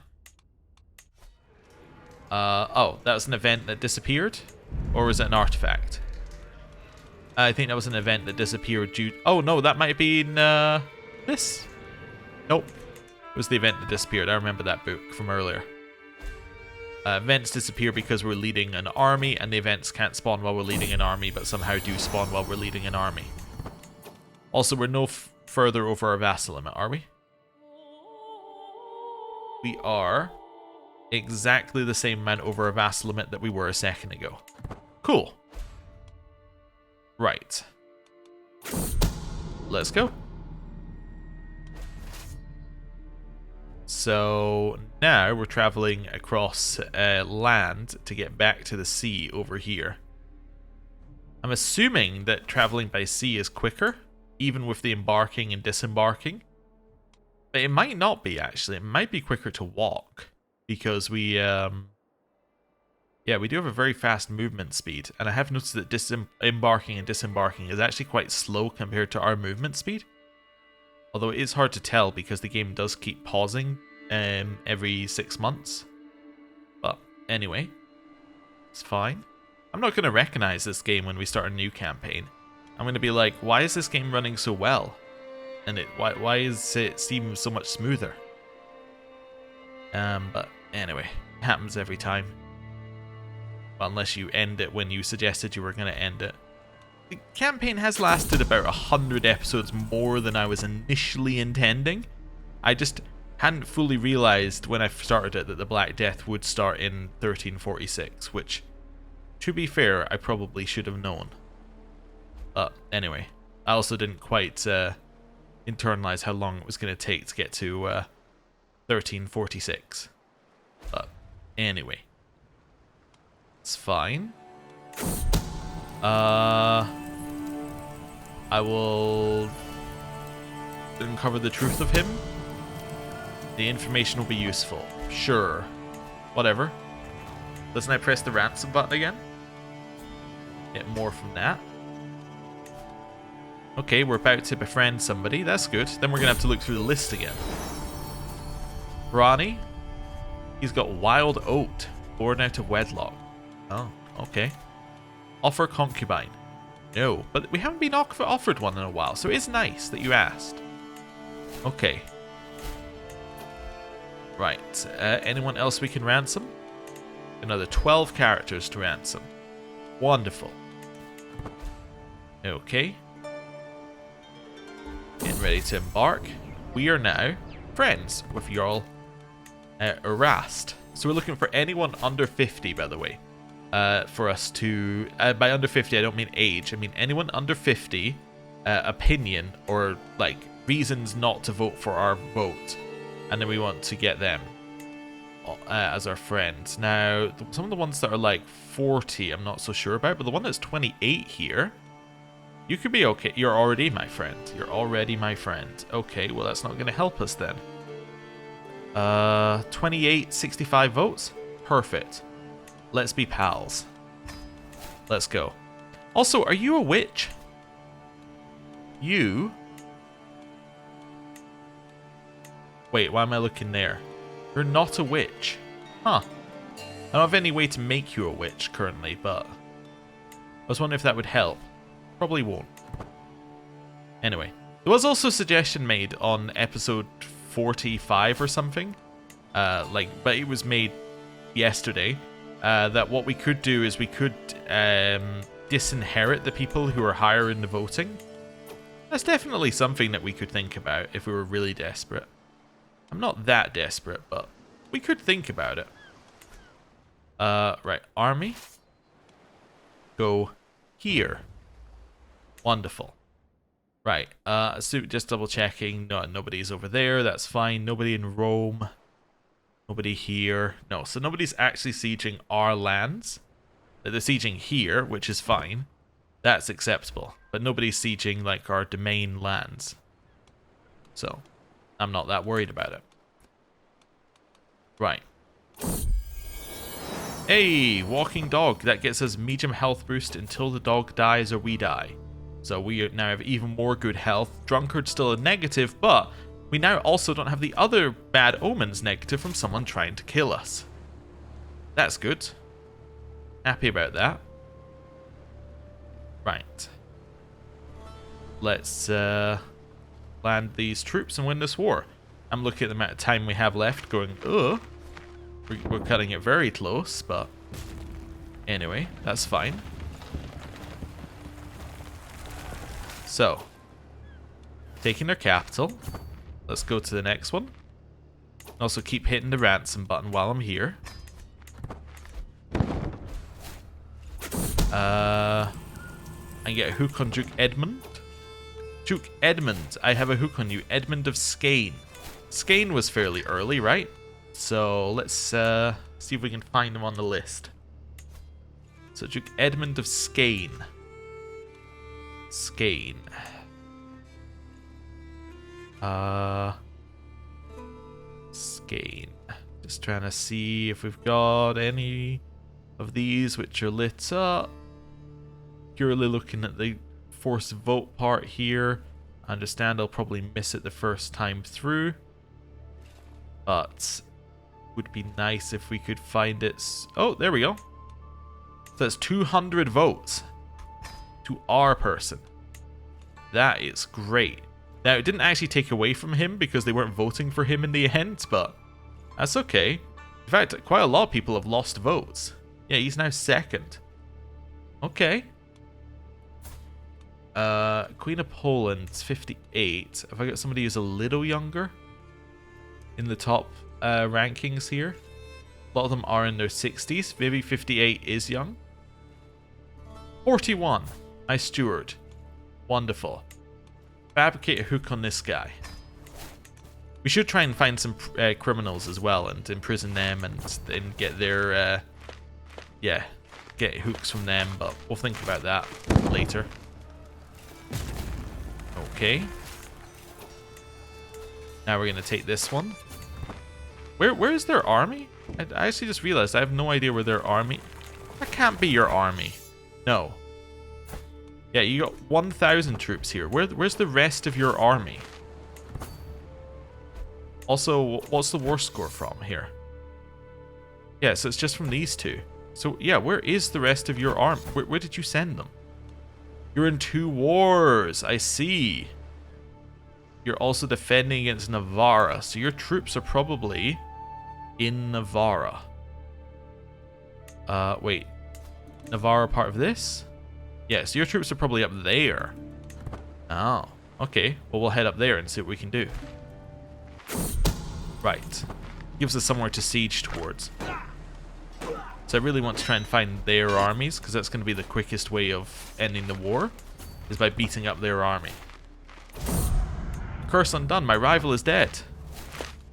Speaker 1: Oh, that was an event that disappeared? Or was it an artifact? I think that was an event that disappeared due... Oh, no, that might have been, this? Nope. It was the event that disappeared. I remember that book from earlier. Events disappear because we're leading an army, and the events can't spawn while we're leading an army, but somehow do spawn while we're leading an army. Also, we're no further over our vassal limit, are we? We are exactly the same amount over our vassal limit that we were a second ago. Cool. Right. Let's go. So now we're traveling across land to get back to the sea over here. I'm assuming that traveling by sea is quicker, even with the embarking and disembarking. But it might not be, actually. It might be quicker to walk, because we we do have a very fast movement speed, and I have noticed that embarking and disembarking is actually quite slow compared to our movement speed. Although it is hard to tell because the game does keep pausing every 6 months. But anyway, it's fine. I'm not going to recognize this game when we start a new campaign. I'm going to be like, why is this game running so well? And why is it seem so much smoother? But anyway, it happens every time. Well, unless you end it when you suggested you were going to end it. The campaign has lasted about 100 episodes more than I was initially intending. I just hadn't fully realized when I started it that the Black Death would start in 1346, which, to be fair, I probably should have known. But anyway, I also didn't quite internalize how long it was going to take to get to 1346. But anyway, it's fine. I will uncover the truth of him. The information will be useful. Sure. Whatever. Doesn't I press the ransom button again? Get more from that. Okay, we're about to befriend somebody. That's good. Then we're going to have to look through the list again. Ronnie. He's got Wild Oat. Born out of wedlock. Oh, okay. Offer concubine. No, but we haven't been offered one in a while, so it is nice that you asked. Okay. Right. Anyone else we can ransom? Another 12 characters to ransom. Wonderful. Okay. Getting ready to embark. We are now friends with Jarl Erast. So we're looking for anyone under 50, by the way. For us to... by under 50, I don't mean age. I mean anyone under 50, opinion, or, like, reasons not to vote for our vote. And then we want to get them as our friends. Now, some of the ones that are, like, 40, I'm not so sure about. But the one that's 28 here, you could be okay. You're already my friend. You're already my friend. Okay, well, that's not going to help us then. 28, 65 votes? Perfect. Let's be pals. Let's go. Also, are you a witch? You? Wait, why am I looking there? You're not a witch. Huh. I don't have any way to make you a witch currently, but I was wondering if that would help. Probably won't. Anyway, there was also a suggestion made on episode 45 or something. But it was made yesterday. That what we could do is we could disinherit the people who are higher in the voting. That's definitely something that we could think about if we were really desperate. I'm not that desperate, but we could think about it. Right, army. Go here. Wonderful. Right, so just double checking. No, nobody's over there. That's fine. Nobody in Rome. Nobody here. No, so nobody's actually sieging our lands. They're sieging here, which is fine. That's acceptable. But nobody's sieging, like, our domain lands. So, I'm not that worried about it. Right. Hey, walking dog. That gets us medium health boost until the dog dies or we die. So we now have even more good health. Drunkard's still a negative, but we now also don't have the other bad omens negative from someone trying to kill us. That's good. Happy about that. Right. Let's land these troops and win this war. I'm looking at the amount of time we have left going, ugh. We're cutting it very close, but anyway, that's fine. So, taking their capital. Let's go to the next one. Also keep hitting the ransom button while I'm here. I get a hook on Duke Edmund. Duke Edmund, I have a hook on you. Edmund of Skane. Skane was fairly early, right? So let's see if we can find him on the list. So Duke Edmund of Skane. Skane. Skane. Just trying to see if we've got any of these which are lit up. Purely looking at the forced vote part here. I understand I'll probably miss it the first time through. But would be nice if we could find it. Oh, there we go. So that's 200 votes to our person. That is great. Now, it didn't actually take away from him because they weren't voting for him in the end, but that's okay. In fact, quite a lot of people have lost votes. Yeah, he's now second. Okay. Queen of Poland's 58. Have I got somebody who's a little younger in the top rankings here? A lot of them are in their 60s. Maybe 58 is young. 41. My steward. Wonderful. Fabricate a hook on this guy. We should try and find some criminals as well and imprison them and get their yeah, get hooks from them, but we'll think about that later. Okay. Now we're gonna take this one. Where is their army? I actually just realized I have no idea where their army. That can't be your army. No. Yeah, you got 1,000 troops here. Where's the rest of your army? Also, what's the war score from here? Yeah, so it's just from these two. So, yeah, where is the rest of your army? Where did you send them? You're in 2 wars. I see. You're also defending against Navarra. So your troops are probably in Navarra. Wait. Navarra part of this? Yeah, so your troops are probably up there. Oh, okay. Well, we'll head up there and see what we can do. Right. Gives us somewhere to siege towards. So I really want to try and find their armies, because that's going to be the quickest way of ending the war, is by beating up their army. Curse undone, my rival is dead.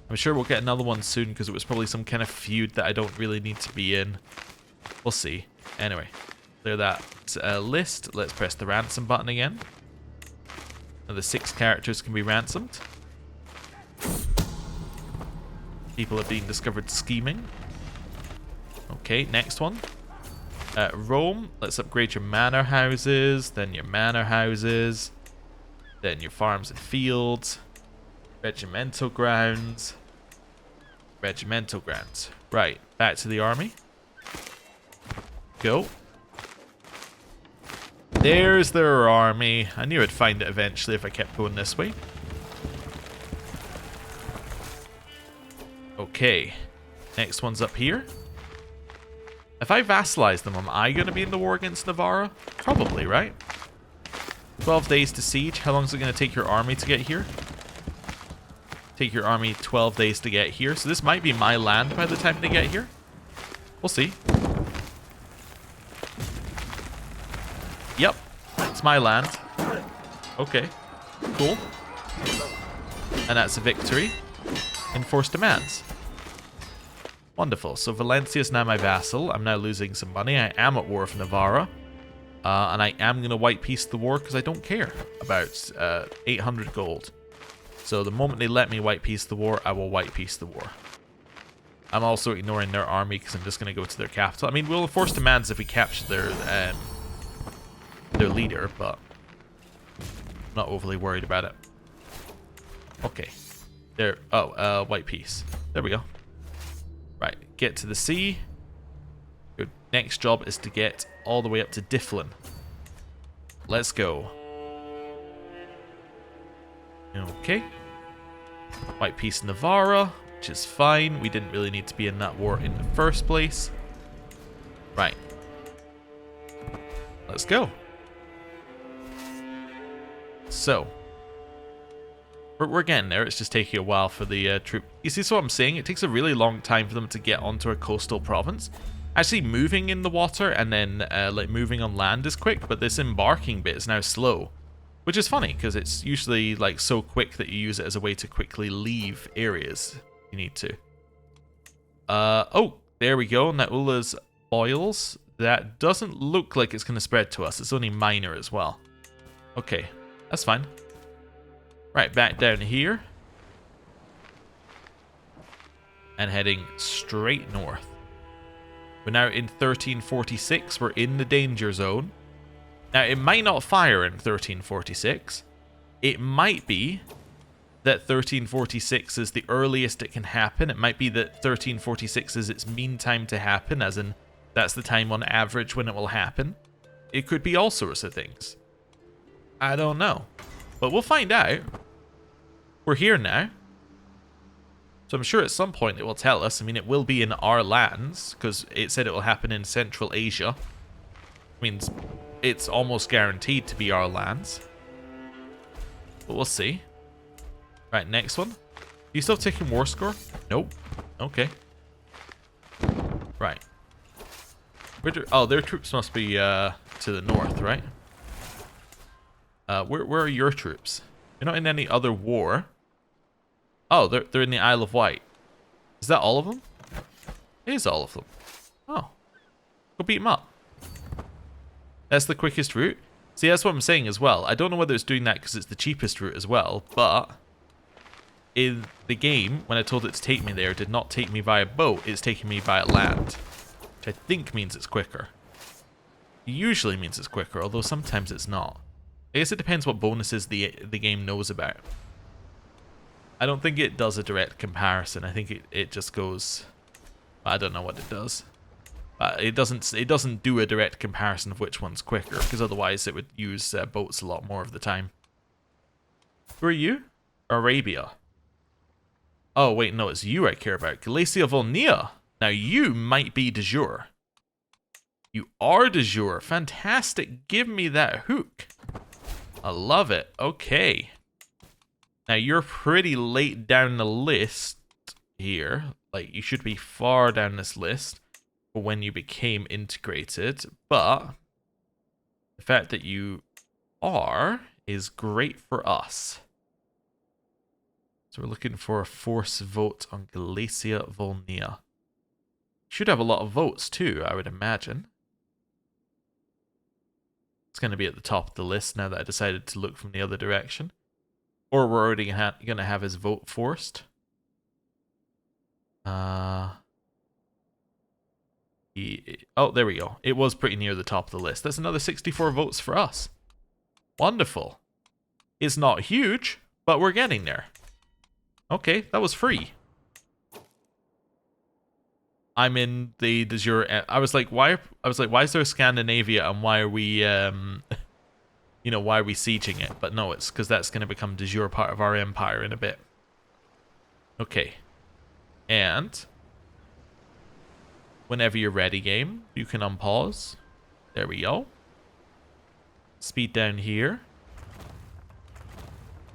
Speaker 1: I'm sure we'll get another one soon, because it was probably some kind of feud that I don't really need to be in. We'll see. Anyway, clear that list. Let's press the ransom button again. Now the 6 characters can be ransomed. People are being discovered scheming. Okay, next one. Rome, let's upgrade your manor houses, then your manor houses, then your farms and fields, regimental grounds, regimental grounds. Right, back to the army. Go. There's their army. I knew I'd find it eventually if I kept going this way. Okay, next one's up here. If I vassalize them, am I going to be in the war against Navarra? Probably, right? 12 days to siege. How long is it going to take your army to get here? Take your army 12 days to get here. So this might be my land by the time they get here. We'll see. Yep, it's my land. Okay, cool. And that's a victory. Enforce demands. Wonderful. So Valencia is now my vassal. I'm now losing some money. I am at war with Navarra. And I am going to white peace the war because I don't care about 800 gold. So the moment they let me white peace the war, I will white peace the war. I'm also ignoring their army because I'm just going to go to their capital. I mean, we'll enforce demands if we capture their leader, but Not overly worried about it. Okay. There. Oh, white piece. There we go. Right. Get to the sea. Your next job is to get all the way up to Difflin. Let's go. Okay. White piece Navarra, which is fine. We didn't really need to be in that war in the first place. Right. Let's go. So. We're getting there. It's just taking a while for the troop. You see what I'm saying? It takes a really long time for them to get onto a coastal province. Actually, moving in the water and then like moving on land is quick, but this embarking bit is now slow. Which is funny, because it's usually like so quick that you use it as a way to quickly leave areas you need to. Oh, there we go. Naula's boils. That doesn't look like it's going to spread to us. It's only minor as well. Okay, that's fine. Right, back down here. And heading straight north. We're now in 1346. We're in the danger zone. Now, it might not fire in 1346. It might be that 1346 is the earliest it can happen. It might be that 1346 is its mean time to happen, as in that's the time on average when it will happen. It could be all sorts of things. I don't know. But we'll find out. We're here now. So I'm sure at some point it will tell us. I mean, it will be in our lands, because it said it will happen in Central Asia. Means it's almost guaranteed to be our lands. But we'll see. Right, next one. You still taking war score? Nope. Okay. Right. Oh, their troops must be to the north, right? Where are your troops? You're not in any other war. Oh, they're in the Isle of Wight. Is that all of them? It is all of them. Oh. Go beat them up. That's the quickest route. See, that's what I'm saying as well. I don't know whether it's doing that because it's the cheapest route as well, but in the game, when I told it to take me there, it did not take me via boat, it's taking me via land, which I think means it's quicker. It usually means it's quicker, although sometimes it's not. I guess it depends what bonuses the game knows about. I don't think it does a direct comparison. I think it just goes... I don't know what it does. It doesn't do a direct comparison of which one's quicker, because otherwise it would use boats a lot more of the time. Who are you? Arabia. Oh, wait, no, it's you I care about. Galicia Volnea. Now, you might be de jure. You are de jure. Fantastic. Give me that hook. I love it. Okay. Now, you're pretty late down the list here. Like, you should be far down this list for when you became integrated. But the fact that you are is great for us. So we're looking for a force vote on Galicia Volnea. Should have a lot of votes too, I would imagine. It's going to be at the top of the list now that I decided to look from the other direction. Or we're already going to have his vote forced. Oh, there we go. It was pretty near the top of the list. That's another 64 votes for us. Wonderful. It's not huge, but we're getting there. Okay, that was free. I'm in the de jure. I was like, why is there Scandinavia and why are we you know, why are we sieging it? But no, it's because that's going to become de jure part of our empire in a bit. Okay. And whenever you're ready, game, you can unpause. There we go. Speed down here.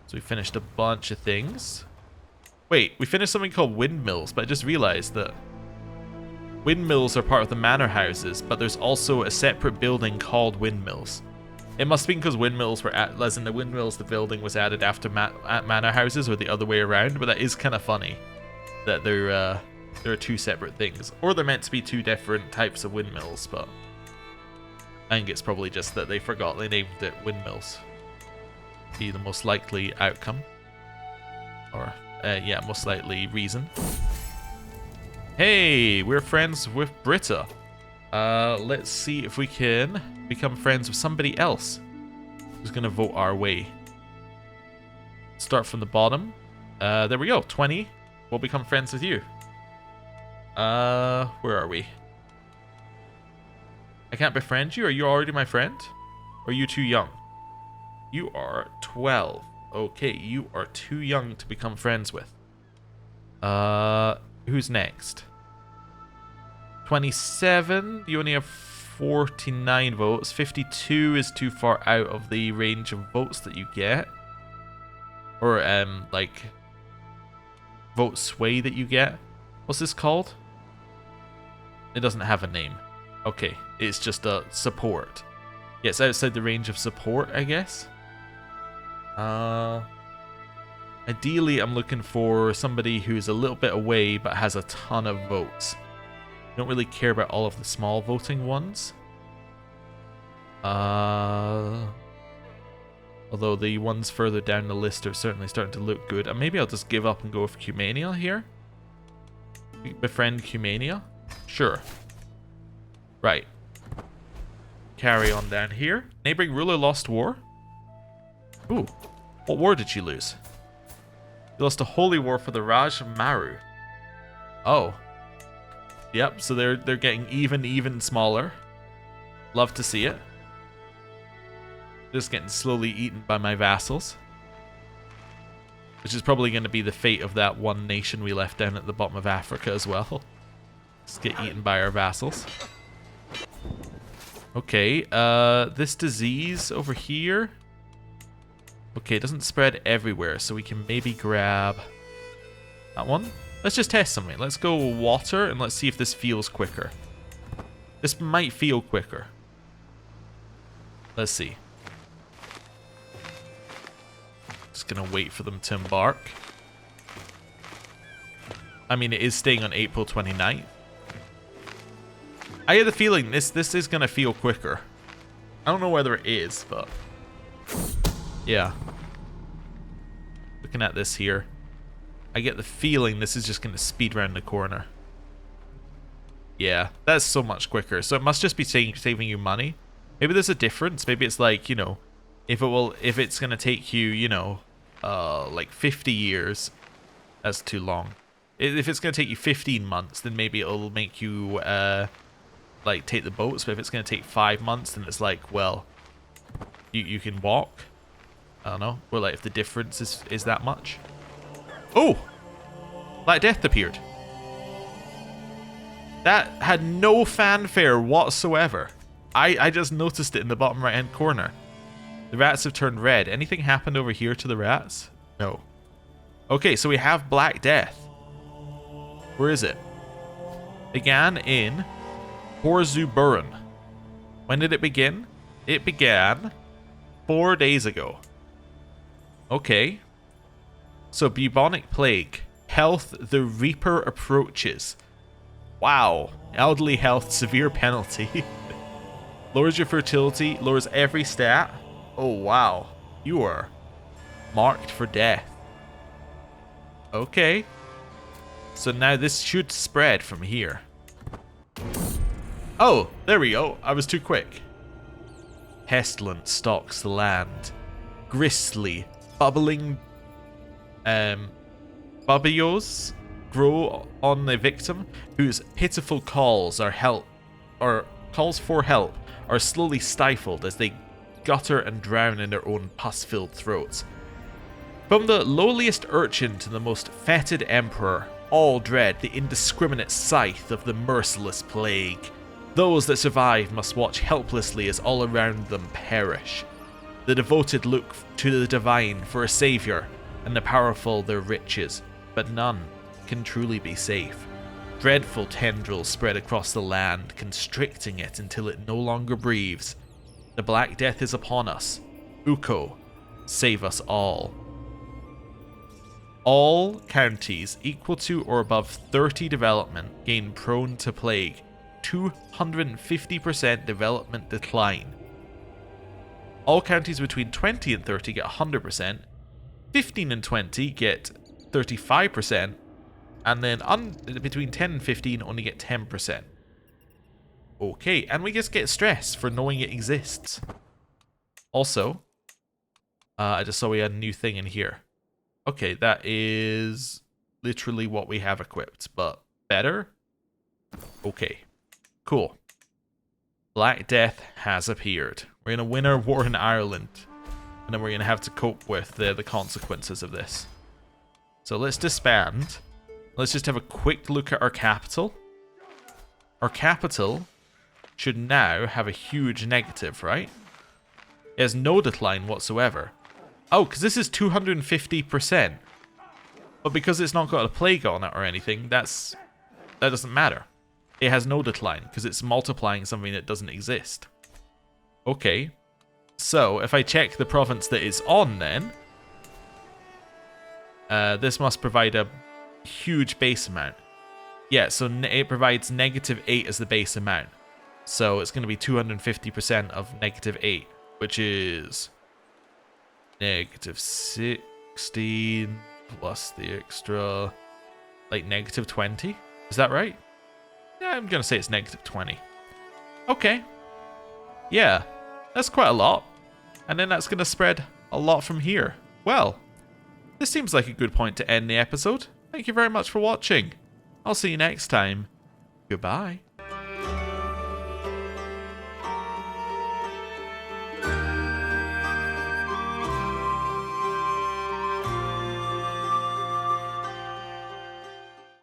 Speaker 1: So we finished a bunch of things. Wait, we finished something called windmills, but I just realized that windmills are part of the manor houses, but there's also a separate building called windmills. It must be because windmills were as in the windmills, the building was added after manor houses, or the other way around. But that is kind of funny that there are two separate things, or they're meant to be two different types of windmills. But I think it's probably just that they forgot they named it windmills. Be the most likely outcome, or yeah, most likely reason. Hey, we're friends with Britta. Let's see if we can become friends with somebody else who's going to vote our way. Start from the bottom. There we go. 20. We'll become friends with you. Where are we? I can't befriend you? Are you already my friend? Or are you too young? You are 12. Okay, you are too young to become friends with. Who's next? 27. You only have 49 votes. 52 is too far out of the range of votes that you get. Or, like, vote sway that you get. What's this called? It doesn't have a name. Okay, it's just a support. Yeah, it's outside the range of support, I guess. Ideally, I'm looking for somebody who's a little bit away but has a ton of votes. Don't really care about all of the small voting ones. Although the ones further down the list are certainly starting to look good. And maybe I'll just give up and go with Cumania here. Befriend Cumania? Sure. Right. Carry on down here. Neighboring ruler lost war. Ooh. What war did she lose? She lost a holy war for the Raj Maru. Oh. Yep, so they're getting even smaller. Love to see it. Just getting slowly eaten by my vassals. Which is probably going to be the fate of that one nation we left down at the bottom of Africa as well. Just get eaten by our vassals. Okay, this disease over here. Okay, it doesn't spread everywhere, so we can maybe grab that one. Let's just test something. Let's go water and let's see if this feels quicker. This might feel quicker. Let's see. Just gonna wait for them to embark. I mean, it is staying on April 29th. I get the feeling this is gonna feel quicker. I don't know whether it is, but yeah. Looking at this here, I get the feeling this is just gonna speed around the corner. Yeah, that's so much quicker. So it must just be saving you money. Maybe there's a difference. Maybe it's like, you know, if it's gonna take you, you know, like 50 years, that's too long. If it's gonna take you 15 months, then maybe it'll make you like take the boats. But if it's gonna take 5 months, then it's like, well, you can walk. I don't know. Or like if the difference is that much. Oh, Black Death appeared. That had no fanfare whatsoever. I just noticed it in the bottom right hand corner. The rats have turned red. Anything happened over here to the rats? No. Okay, so we have Black Death. Where is it? Began in Horzuburan. When did it begin? It began 4 days ago. Okay. So bubonic plague. Health, the Reaper approaches. Wow. Elderly health, severe penalty. Lowers your fertility, lowers every stat. Oh, wow. You are marked for death. Okay. So now this should spread from here. Oh, there we go. I was too quick. Pestilence stalks the land. Gristly, bubbling bubbios grow on the victim, whose pitiful calls for help are slowly stifled as they gutter and drown in their own pus-filled throats. From the lowliest urchin to the most fetid emperor, all dread the indiscriminate scythe of the merciless plague. Those that survive must watch helplessly as all around them perish. The devoted look to the divine for a savior, and the powerful their riches, but none can truly be safe. Dreadful tendrils spread across the land, constricting it until it no longer breathes. The Black Death is upon us. Uko, save us all. All counties equal to or above 30 development gain prone to plague. 250% development decline. All counties between 20 and 30 get 100%. 15 and 20 get 35%. And then between 10 and 15 only get 10%. Okay, and we just get stress for knowing it exists. Also, I just saw we had a new thing in here. Okay, that is literally what we have equipped, but better? Okay, cool. Black Death has appeared. We're going to win our war in Ireland, and then we're going to have to cope with the consequences of this. So let's disband. Let's just have a quick look at our capital. Our capital should now have a huge negative, right? It has no decline whatsoever. Oh, because this is 250%. But because it's not got a plague on it or anything, that doesn't matter. It has no decline because it's multiplying something that doesn't exist. Okay. So, if I check the province that it's on then, this must provide a huge base amount. Yeah, so it provides -8 as the base amount. So it's going to be 250% of -8, which is -16 plus the extra, like -20. Is that right? Yeah, I'm going to say it's -20. Okay. Yeah, that's quite a lot. And then that's going to spread a lot from here. Well, this seems like a good point to end the episode. Thank you very much for watching. I'll see you next time. Goodbye.